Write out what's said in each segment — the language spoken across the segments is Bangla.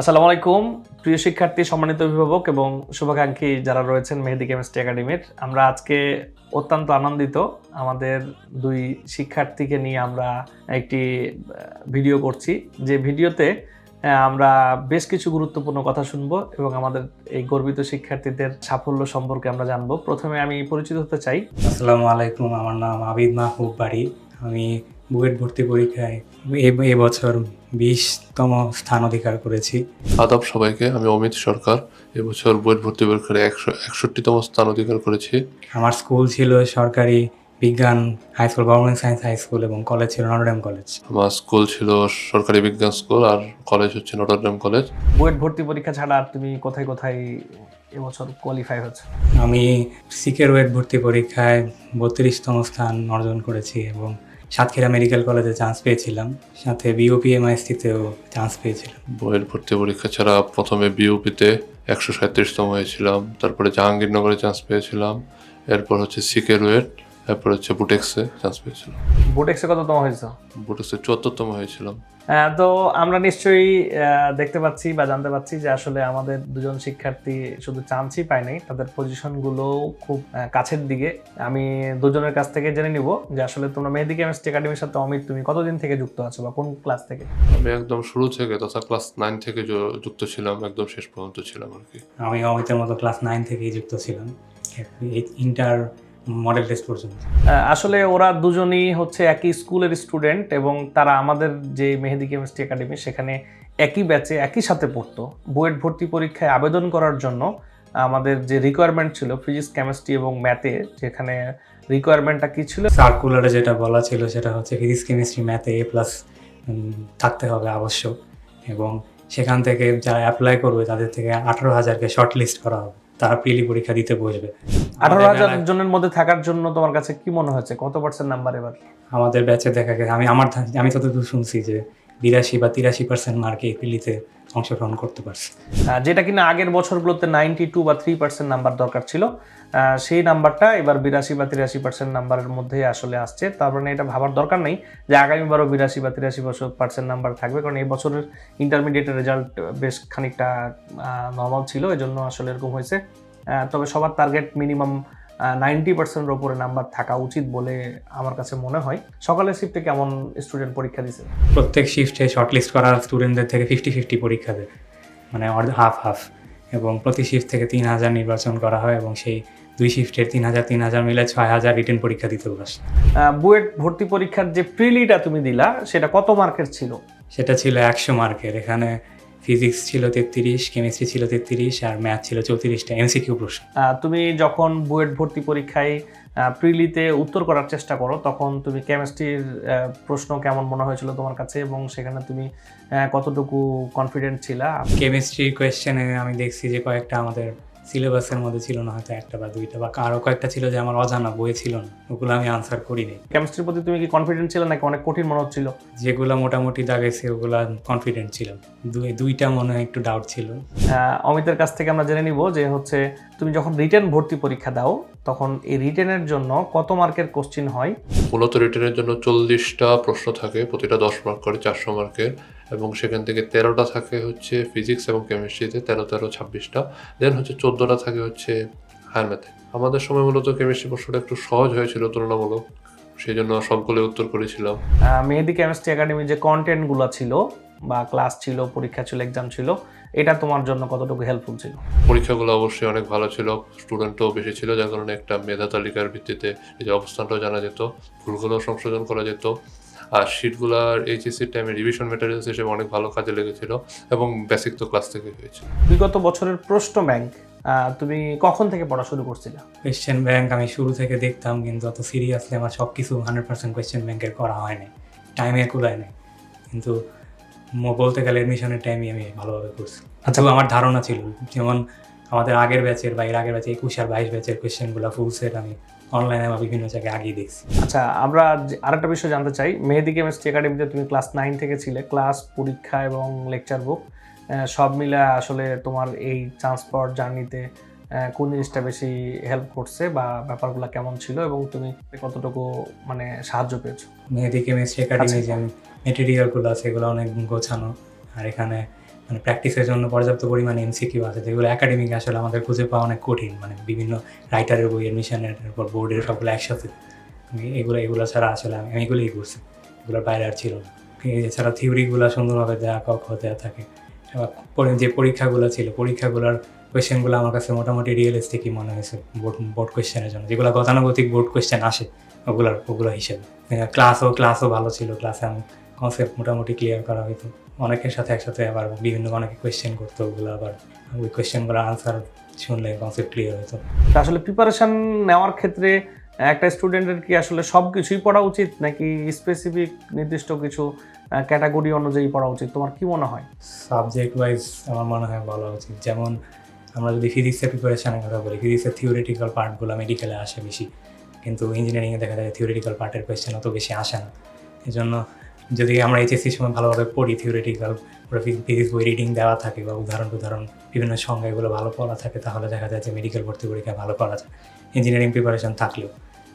আসসালামু আলাইকুম প্রিয় শিক্ষার্থী, সম্মানিত অভিভাবক এবং শুভাকাঙ্ক্ষী যারা রয়েছেন মেহেদি কেমিস্ট্রি একাডেমির। আমরা আজকে অত্যন্ত আনন্দিত। আমাদের দুই শিক্ষার্থীকে নিয়ে আমরা একটি ভিডিও করছি, যে ভিডিওতে আমরা বেশ কিছু গুরুত্বপূর্ণ কথা শুনবো এবং আমাদের এই গর্বিত শিক্ষার্থীদের সাফল্য সম্পর্কে আমরা জানবো। প্রথমে আমি পরিচিত হতে চাই। আসসালামু আলাইকুম, আমার নাম আবিদ মাহবুব বাড়ি। আমি বুয়েট ভর্তি পরীক্ষায় এবছর 20তম স্থান অধিকার করেছি। আদাব সবাইকে, আমি অমিত সরকার। এবছর বুয়েট ভর্তি পরীক্ষায় 61তম স্থান অধিকার করেছি। আমার স্কুল ছিল সরকারি বিজ্ঞান high school, government science high school, এবং কলেজ ছিল নটরডেম কলেজ। আমার স্কুল ছিল সরকারি বিজ্ঞান স্কুল আর কলেজ হচ্ছে নটরডেম কলেজ। বুয়েট ভর্তি পরীক্ষা ছাড়া আর তুমি কোথায় কোথায় এবছর কোয়ালিফাই হচ্ছে? আমি সিকের বুয়েট ভর্তি পরীক্ষায় 32তম স্থান অর্জন করেছি এবং সাতক্ষীরা মেডিকেল কলেজে চান্স পেয়েছিলাম, সাথে বিওপিএমআইএসটিতেও চান্স পেয়েছিলাম। বুয়েট ভর্তি পরীক্ষা ছাড়া প্রথমে বিউপিতে 137তম হয়েছিলাম, তারপরে জাহাঙ্গীরনগরে চান্স পেয়েছিলাম, এরপর হচ্ছে সিকের ওয়েট, এরপর হচ্ছে বুটেক্সে চান্স পেয়েছিলাম। বুটেক্সে কততম হয়েছে? বুটেক্সে 74তম হয়েছিলাম। তো আমরা নিশ্চয়ই দেখতে পাচ্ছি বা জানতে পাচ্ছি যে আসলে আমাদের দুজন শিক্ষার্থী শুধু চান্সই পায় নাই, তাদের পজিশনগুলো খুব কাছের দিকে। আমি দুজনের কাছ থেকে জেনে নিব যে আসলে তোমরা মেহেদি কেমিস্ট্রি একাডেমির সাথে অমিত, তুমি কতদিন থেকে যুক্ত আছো বা কোন ক্লাস থেকে? আমি একদম শুরু থেকে তথা ক্লাস 9 থেকে যুক্ত ছিলাম, একদম শেষ পর্যন্ত ছিলাম আর কি। আমি অমিতের মতো ক্লাস 9 থেকেই যুক্ত ছিলাম, ইন্টার মডেল টেস্ট পর্যন্ত। আসলে ওরা দুজনই হচ্ছে একই স্কুলের স্টুডেন্ট এবং তারা আমাদের যে মেহেদি কেমিস্ট্রি একাডেমি সেখানে একই ব্যাচে একই সাথে পড়তো। বুয়েট ভর্তি পরীক্ষায় আবেদন করার জন্য আমাদের যে রিকোয়ারমেন্ট ছিল ফিজিক্স, কেমিস্ট্রি এবং ম্যাথে, যেখানে রিকোয়ারমেন্টটা কি ছিল, সার্কুলারে যেটা বলা ছিল সেটা হচ্ছে ফিজিক্স, কেমিস্ট্রি, ম্যাথে A+ থাকতে হবে আবশ্যক, এবং সেখান থেকে যারা অ্যাপ্লাই করবে তাদের থেকে 18,000কে শর্ট লিস্ট করা হবে, তারা প্রিলি পরীক্ষা দিতে বসবে। 18,000 জনের মধ্যে থাকার জন্য তোমার কাছে কি মনে হচ্ছে কত পার্সেন্ট নাম্বার এবার? আমাদের ব্যাচে দেখা গেছে, আমি যতদূর শুনছি যে 82 বা 83% মার্কে প্রিলিতে অংশগ্রহণ করতে পারছে, যেটা কিনা আগের বছরগুলোতে 92 বা 3% নাম্বার দরকার ছিল। সেই নাম্বারটা এবার 82 বা 83% নাম্বারের মধ্যে আসলে আসছে। তার মানে এটা ভাবার দরকার নেই যে আগামীবারও 82 বা 83% নাম্বার থাকবে, কারণ এই বছরের ইন্টারমিডিয়েটের রেজাল্ট বেশ খানিকটা নর্মাল ছিল, এই জন্য আসলে এরকম হয়েছে। তবে সবার টার্গেট মিনিমাম 90%-এর ওপরে নাম্বার থাকা উচিত বলে আমার কাছে মনে হয়। সকালের শিফটে কেমন স্টুডেন্ট পরীক্ষা দিচ্ছে? প্রত্যেক শিফটে শর্টলিস্ট করা স্টুডেন্টদের থেকে 50-50 পরীক্ষা দেয়, মানে হাফ হাফ, এবং প্রতি শিফট থেকে 3,000 নির্বাচন করা হয় এবং সেই দুই শিফটের 3,000 মিলে 6,000 রিটেন পরীক্ষা দিতে বসে। বুয়েট ভর্তি পরীক্ষার যে প্রিলিটা তুমি দিলা সেটা কত মার্কের ছিল? সেটা ছিল 100 মার্কের। এখানে ফিজিক্স ছিল 33, কেমিস্ট্রি ছিল 33 আর ম্যাথ ছিল 34টা এমসিকিউ প্রশ্ন। তুমি যখন বুয়েট ভর্তি পরীক্ষায় প্রিলিতে উত্তর করার চেষ্টা করো তখন তুমি কেমিস্ট্রির প্রশ্ন কেমন মনে হয়েছিল তোমার কাছে এবং সেখানে তুমি কতটুকু কনফিডেন্ট ছিলা? কেমিস্ট্রি কোয়েশ্চেনে আমি দেখছি যে কয়েকটা আমাদের সিলেবাসের মধ্যে ছিল না, হয়তো একটা বা দুইটা, বা আরও কয়েকটা ছিল যে আমার অজানা, বই ছিল না, ওগুলো আমি আনসার করিনি। কেমিস্ট্রির প্রতি তুমি কি কনফিডেন্ট ছিলে নাকি অনেক কঠিন মনে হচ্ছিল? যেগুলো মোটামুটি দাগেছে ওগুলো কনফিডেন্ট ছিলাম, দুইটা মনে হয় একটু ডাউট ছিল। অমিতের কাছ থেকে আমরা জেনে নিব যে হচ্ছে তুমি যখন রিটেন ভর্তি পরীক্ষা দাও তখন এই রিটেনের জন্য কত মার্কের কোশ্চিন হয়? মূলত রিটেনের জন্য 40টা প্রশ্ন থাকে, প্রতিটা 10 মার্ক করে, 400 মার্কের, এবং সেখান থেকে 13টা থাকে হচ্ছে ফিজিক্স এবং কেমিস্ট্রিতে, 13-26টা, দেন হচ্ছে 14টা থাকে হচ্ছে হায়ার ম্যাথে। আমাদের সময় মূলত কেমিস্ট্রি প্রশ্নটা একটু সহজ হয়েছিল তুলনামূলক, সেই জন্য সবগুলো উত্তর করেছিলাম। মেহেদি কেমিস্ট্রি একাডেমি যে কন্টেন্টগুলো ছিল বা ক্লাস ছিল, পরীক্ষা ছিল, এক্সাম ছিল, এটা তোমার জন্য কতটুকু হেল্পফুল ছিল? পরীক্ষাগুলো অবশ্যই অনেক ভালো ছিল, স্টুডেন্টও বেশি ছিল, যার কারণে একটা মেধা তালিকার ভিত্তিতে এই যে অবস্থানটাও জানা যেত, ভুলগুলো সংশোধন করা যেত, আর শিটগুলার এইচএসসির টাইমে রিভিশন ম্যাটেরিয়ালস হিসেবে অনেক ভালো কাজে লেগেছিল, এবং বেসিক তো ক্লাস থেকে হয়েছিল। বিগত বছরের প্রশ্ন ব্যাংক তুমি কখন থেকে পড়া শুরু করছিলে? কোয়েশ্চেন ব্যাংক আমি শুরু থেকে দেখতাম, কিন্তু অত সিরিয়াসলি আমার সব কিছু 100% কোয়েশ্চেন ব্যাংকের করা হয় নাই, টাইমে কুলায় নাই, কিন্তু বলতে গেলে এডমিশনের টাইমে আমি ভালোভাবে করছি। আচ্ছা, আমার ধারণা ছিল যেমন আমাদের আগের ব্যাচের বা এর আগের ব্যাচে 21 আর 22 ব্যাচের কোয়েশ্চেনগুলো ফুল সেট আমি অনলাইনে বা বিভিন্ন জায়গায় আগেই দেখছি। আচ্ছা, আমরা আরেকটা বিষয় জানতে চাই, মেহেদি কেমিস্ট্রি একাডেমিতে তুমি ক্লাস 9 থেকে ছিলে, ক্লাস, পরীক্ষা এবং লেকচার বুক সব মিলে আসলে তোমার এই চান্স পাওয়ার জার্নিতে কোন জিনিসটা বেশি হেল্প করছে বা ব্যাপারগুলো কেমন ছিল এবং তুমি কতটুকু মানে সাহায্য পেয়েছো? মেহেদি কেমিস্ট্রি একাডেমি যে মেটেরিয়ালগুলো আছে এগুলো অনেক গোছানো, আর এখানে মানে প্র্যাকটিসের জন্য পর্যাপ্ত পরিমাণে এমসিকিউ আছে, যেগুলো একাডেমিক আসলে আমাদের খুঁজে পাওয়া অনেক কঠিন, মানে বিভিন্ন রাইটারের বই, এডমিশনের পর বোর্ডের সবগুলো একসাথে। এগুলো ছাড়া আসলে আমি এগুলোই করছি, এগুলোর বাইরে আর ছিল না। এছাড়া থিওরিগুলো সুন্দরভাবে দেওয়া দেওয়া থাকে। পরে যে পরীক্ষাগুলো ছিল, পরীক্ষাগুলোর কোয়েশ্চেনগুলো আমার কাছে মোটামুটি রিয়েলিস্টিকই মনে হয়েছে বোর্ড কোয়েশ্চেনের জন্য, যেগুলো গতানুগতিক বোর্ড কোয়েশ্চেন আসে ওগুলো হিসেবে। ক্লাসও ভালো ছিল, ক্লাসে আমি কনসেপ্ট মোটামুটি ক্লিয়ার করা হইতো অনেকের সাথে একসাথে, আবার বিভিন্ন অনেকে কোয়েশ্চেন করতো, ওগুলো আবার ওই কোয়েশ্চেনগুলো আনসার শুনলে কনসেপ্ট ক্লিয়ার হতো। আসলে প্রিপারেশন নেওয়ার ক্ষেত্রে একটা স্টুডেন্টের কি আসলে সব কিছুই পড়া উচিত, নাকি স্পেসিফিক নির্দিষ্ট কিছু ক্যাটাগরি অনুযায়ী পড়া উচিত? তোমার কি মনে হয়? সাবজেক্ট ওয়াইজ আমার মনে হয় বলা উচিত। যেমন আমরা যদি ফিজিক্সের প্রিপারেশনের কথা বলি, ফিজিক্সের থিওরিটিক্যাল পার্টগুলো মেডিকেলে আসে বেশি, কিন্তু ইঞ্জিনিয়ারিংয়ে দেখা যায় থিওরিটিক্যাল পার্টের কোয়েশ্চেন অত বেশি আসে না। এই জন্য যদি আমরা এইচএসসির সময় ভালোভাবে পড়ি, থিওরিটিক্যাল ফিজিক্স বই রিডিং দেওয়া থাকে বা উদাহরণ বিভিন্ন সংজ্ঞা এগুলো ভালো পড়া থাকে, তাহলে দেখা যায় যে মেডিকেল ভর্তি পরীক্ষায় ভালো করা যায় ইঞ্জিনিয়ারিং প্রিপারেশন থাকলেও।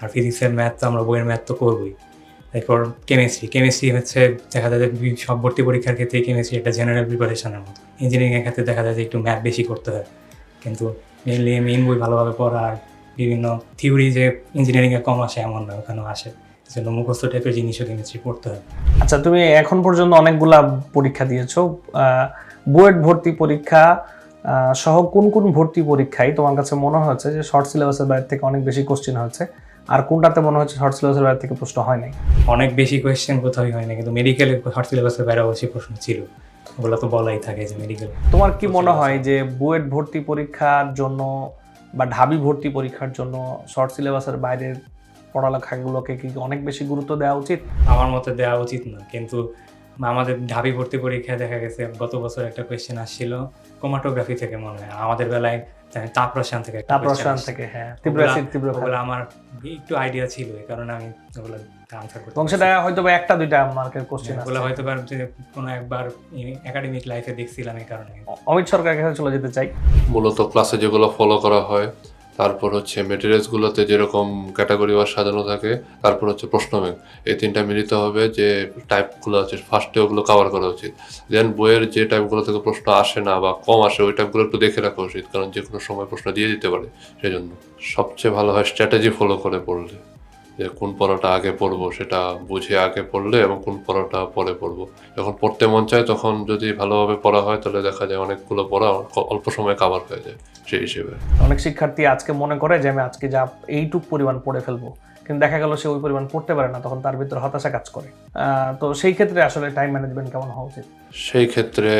আর ফিজিক্সের ম্যাথ তো আমরা বইয়ের ম্যাথ তো করবই। এরপর কেমিস্ট্রি হচ্ছে দেখা যায় যে সব ভর্তি পরীক্ষার ক্ষেত্রে কেমিস্ট্রি একটা জেনারেল প্রিপারেশনের মতো। ইঞ্জিনিয়ারিংয়ের ক্ষেত্রে দেখা যায় যে একটু ম্যাথ বেশি করতে হয়, কিন্তু মেইন বই ভালোভাবে পড়া আর বিভিন্ন থিওরি যে ইঞ্জিনিয়ারিংয়ে কম আসে এমন না, ওখানেও আসে। জন্য মুখস্থ টাইপের জিনিসও কেমিস্ট্রি পড়তে হয়। আচ্ছা, তুমি এখন পর্যন্ত অনেকগুলা পরীক্ষা দিয়েছো, বুয়েট ভর্তি পরীক্ষা সহ কোন কোন ভর্তি পরীক্ষায় তোমার কাছে মনে হয়েছে যে শর্ট সিলেবাসের বাইরে থেকে অনেক বেশি কোশ্চেন হয়েছে, আর কোনটাতে মনে হচ্ছে শর্ট সিলেবাসের বাইরে থেকে প্রশ্ন হয় নাই? অনেক বেশি কোয়েশ্চেন কোথাও হয় না, কিন্তু মেডিকেলে শর্ট সিলেবাসের বাইরে অবশ্যই প্রশ্ন ছিল, ওগুলো তো বলাই থাকে যে মেডিকেল। তোমার কি মনে হয় যে বুয়েট ভর্তি পরীক্ষার জন্য বা ঢাবি ভর্তি পরীক্ষার জন্য শর্ট সিলেবাসের বাইরের পড়ালেখাগুলোকে কি অনেক বেশি গুরুত্ব দেওয়া উচিত? আমার মতে দেওয়া উচিত না, কিন্তু আমাদের ঢাবি ভর্তি পরীক্ষায় দেখা গেছে গত বছর একটা কোয়েশ্চেন আসছিল ক্রোমাটোগ্রাফি থেকে, মনে হয় আমাদের বেলায় তাপ রসায়ন থেকে, হ্যাঁ, ওগুলো আমার একটু আইডিয়া ছিল, এই কারণে আমি ওগুলো আনসার করতে। এবং সেটা হয়তো বা একটা দুইটা মার্কের কোশ্চেন আছে, ওগুলো হয়তো কোনো একবার একাডেমিক লাইফে দেখছিলাম, এই কারণে। অমিত সরকারের কাছে চলে যেতে চাই। মূলত ক্লাসে যেগুলো ফলো করা হয়, তারপর হচ্ছে মেটেরিয়ালসগুলোতে যেরকম ক্যাটাগরি ওয়াইজ সাজানো থাকে, তারপর হচ্ছে প্রশ্ন ব্যাংক, এই তিনটা মিলিত হবে যে টাইপগুলো আছে ফার্স্টে ওগুলো কভার করা উচিত। দেন বইয়ের যে টাইপগুলো থেকে প্রশ্ন আসে না বা কম আসে, ওই টাইপগুলো একটু দেখে রাখা উচিত, কারণ যে কোনো সময় প্রশ্ন দিয়ে দিতে পারে। সেই জন্য সবচেয়ে ভালো হয় স্ট্র্যাটেজি ফলো করে পড়লে, যে কোন পড়াটা আগে পড়বো সেটা বুঝে আগে পড়লে এবং কোন পড়াটা পরে পড়বো। যখন পড়তে মন চায় তখন যদি ভালোভাবে পড়া হয়, তাহলে দেখা যায় অনেকগুলো পড়া অল্প সময়ে কভার হয়ে যায়। সেই হিসেবে অনেক শিক্ষার্থী আজকে মনে করে যে আমি আজকে যা এইটুক পরিমাণ পড়ে ফেলবো, কিন্তু দেখা গেল সে ওই পরিমাণ পড়তে পারে না, তখন তার ভিতরে হতাশা কাজ করে। তো সেই ক্ষেত্রে আসলে টাইম ম্যানেজমেন্ট কেমন হওয়া উচিত? সেই ক্ষেত্রে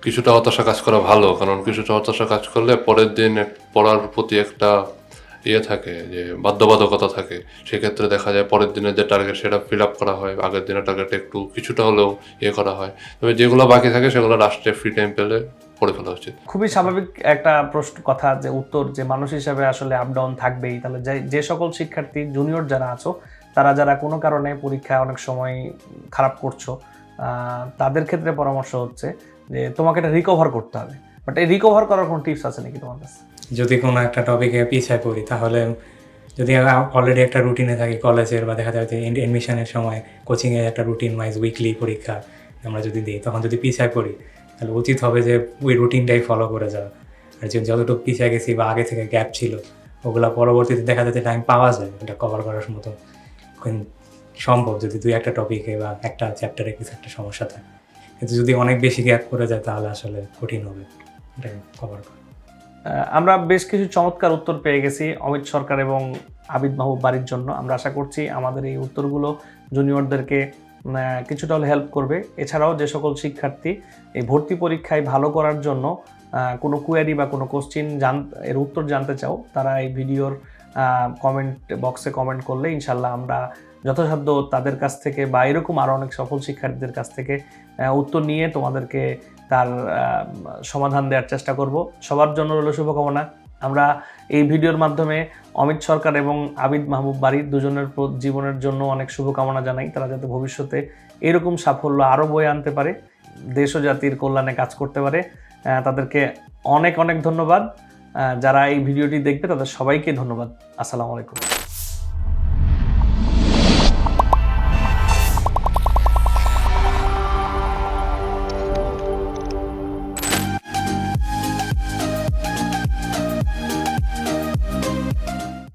কিছুটা হতাশা কাজ করা ভালো, কারণ কিছুটা হতাশা কাজ করলে পরের দিন পড়ার প্রতি একটা থাকে, যে বাধ্যবাধকতা থাকে। সেক্ষেত্রে দেখা যায় পরের দিনের যে টার্গেট সেটা ফিল আপ করা হয়, আগের দিনের টার্গেট একটু কিছুটা হলেও করা হয়। তবে যেগুলো বাকি থাকে সেগুলো লাস্টে ফ্রি টাইম পেলে পড়ে ফেলা উচিত। খুবই স্বাভাবিক একটা প্রশ্ন কথা, যে উত্তর যে মানুষ হিসাবে আসলে আপ ডাউন থাকবেই। তাহলে যে সকল শিক্ষার্থী জুনিয়র যারা আছো, যারা কোনো কারণে পরীক্ষায় অনেক সময় খারাপ করছো, তাদের ক্ষেত্রে পরামর্শ হচ্ছে যে তোমাকে এটা রিকভার করতে হবে। বাট এই রিকভার করার কোনো টিপস আছে নাকি তোমার কাছে? যদি কোনো একটা টপিকে পিছিয়ে পড়ি, তাহলে যদি অলরেডি একটা রুটিনে থাকি কলেজের, বা দেখা যায় যে এডমিশনের সময় কোচিংয়ে একটা রুটিন ওয়াইজ উইকলি পরীক্ষা আমরা যদি দিই, তখন যদি পিছিয়ে পড়ি, তাহলে উচিত হবে যে ওই রুটিনটাই ফলো করে যাওয়া। আর যে যতটুকু পিছিয়ে গেছি বা আগে থেকে গ্যাপ ছিল, ওগুলো পরবর্তীতে দেখা যাচ্ছে টাইম পাওয়া যায় ওটা কভার করার মতো সম্ভব, যদি দুই একটা টপিকে বা একটা চ্যাপ্টারে কিছু একটা সমস্যা থাকে। কিন্তু যদি অনেক বেশি গ্যাপ করে যায়, তাহলে আসলে কঠিন হবে এটা কভার করা। আমরা বেশ কিছু চমৎকার উত্তর পেয়ে গেছি অমিত সরকার এবং আবিদ মাহবুব বাড়ির জন্য। আমরা আশা করছি আমাদের এই উত্তরগুলো জুনিয়রদেরকে কিছুটা হলে হেল্প করবে। এছাড়াও যে সকল শিক্ষার্থী এই ভর্তি পরীক্ষায় ভালো করার জন্য কোনো কোয়ারি বা কোনো কোশ্চিন এর উত্তর জানতে চাও, তারা এই ভিডিওর কমেন্ট বক্সে কমেন্ট করলে ইনশাল্লাহ আমরা যথাসাধ্য তাদের কাছ থেকে বা এরকম আরও অনেক সফল শিক্ষার্থীদের কাছ থেকে উত্তর নিয়ে তোমাদেরকে তার সমাধান দেওয়ার চেষ্টা করব। সবার জন্য রইল শুভকামনা। আমরা এই ভিডিওর মাধ্যমে অমিত সরকার এবং আবিদ মাহবুব বাড়ির দুজনের জীবনের জন্য অনেক শুভকামনা জানাই। তারা যাতে ভবিষ্যতে এরকম সাফল্য আরও বয়ে আনতে পারে, দেশ ও জাতির কল্যাণে কাজ করতে পারে। তাদেরকে অনেক অনেক ধন্যবাদ। যারা এই ভিডিওটি দেখবে তাদের সবাইকে ধন্যবাদ। আসসালামু আলাইকুম।